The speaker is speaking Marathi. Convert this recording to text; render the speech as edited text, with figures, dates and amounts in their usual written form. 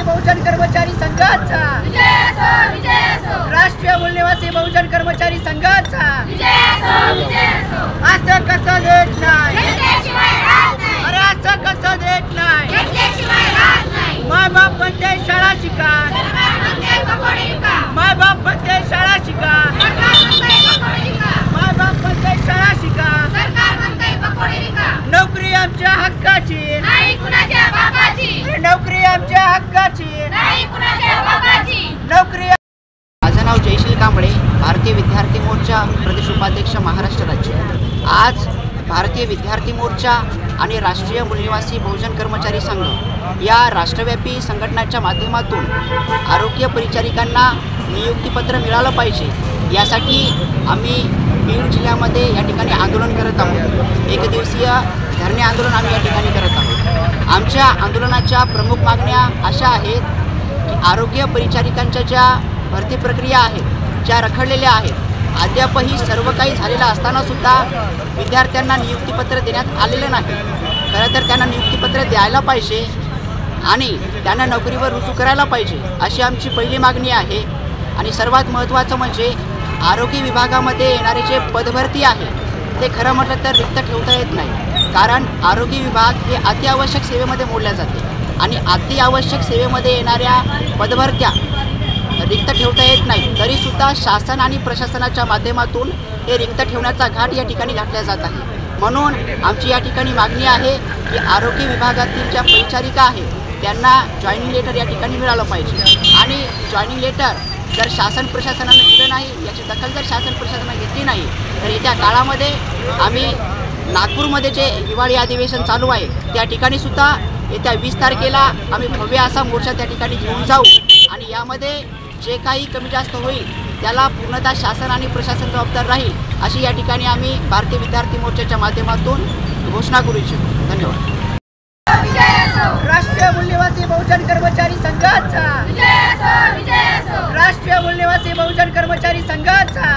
मूल्यनिवासी बहुजन कर्मचारी संघाचा राष्ट्रीय मूल्यनिवासी बहुजन कर्मचारी संघाचा असं कसं देत नाही, अरे असं कसं देत नाही। माय बाप म्हणते शाळा शिका, माय बाप म्हणते शाळा शिका, माय बाप म्हणते शाळा शिका। नोकरी आमच्या हक्काची नाही, कुणाच्या बापाची। नोकरी आमच्या हक्काची नाही, कुणाच्या बापाची। नोकरी। माझं नाव जयशील कांबळे, भारतीय विद्यार्थी मोर्चा प्रदेश उपाध्यक्ष महाराष्ट्र राज्य। आज भारतीय विद्यार्थी मोर्चा आणि राष्ट्रीय मूल्यनिवासी बहुजन कर्मचारी संघ या राष्ट्रव्यापी संघटनांच्या माध्यमातून आरोग्य परिचारिकांना नियुक्तीपत्र मिळालं पाहिजे यासाठी आम्ही बीड जिल्ह्यामध्ये या ठिकाणी आंदोलन करत आहोत। एक दिवसीय धरणे आंदोलन आम्ही या ठिकाणी करत आहोत। आमच्या आंदोलनाच्या प्रमुख मागण्या अशा आहेत की आरोग्य परिचारिकांच्या ज्या भरती प्रक्रिया आहेत, ज्या रखडलेल्या आहेत, अद्यापही सर्व काही झालेलं असतानासुद्धा विद्यार्थ्यांना नियुक्तीपत्र देण्यात आलेलं नाही। खरं तर त्यांना नियुक्तीपत्र द्यायला पाहिजे आणि त्यांना नोकरीवर रुजू करायला पाहिजे अशी आमची पहिली मागणी आहे। आणि सर्वात महत्त्वाचं म्हणजे आरोग्य विभागामध्ये येणारे जे पदभरती आहे ते खरं म्हटलं तर रिक्त ठेवता येत नाही, कारण आरोग्य विभाग हे अत्यावश्यक सेवेमध्ये मोडल्या जाते आणि अत्यावश्यक सेवेमध्ये येणाऱ्या पदभरत्या रिक्त ठेवता येत नाही। तरीसुद्धा शासन आणि प्रशासनाच्या माध्यमातून हे रिक्त ठेवण्याचा घाट या ठिकाणी घातला जात आहे। म्हणून आमची या ठिकाणी मागणी आहे की आरोग्य विभागातील ज्या परिचारिका आहेत त्यांना जॉईनिंग लेटर या ठिकाणी मिळालं पाहिजे आणि जॉईनिंग लेटर जर शासन प्रशासनानं दिलं नाही, याची दखल जर शासन प्रशासनानं घेतली नाही तर येत्या काळामध्ये आम्ही नागपूरमध्ये जे हिवाळी अधिवेशन चालू आहे त्या ठिकाणी सुद्धा येत्या 20 तारखेला आम्ही भव्य असा मोर्चा त्या ठिकाणी घेऊन जाऊ आणि यामध्ये जे काही कमी जास्त होईल त्याला पूर्णतः शासन आणि प्रशासन जबाबदार राहील अशी या ठिकाणी आम्ही भारतीय विद्यार्थी मोर्चाच्या माध्यमातून घोषणा करू इच्छितो। धन्यवाद। राष्ट्रीय मूल्यनिवासी बहुजन कर्मचारी संघाचा राष्ट्रीय मूल्यनिवासी बहुजन कर्मचारी संघाचा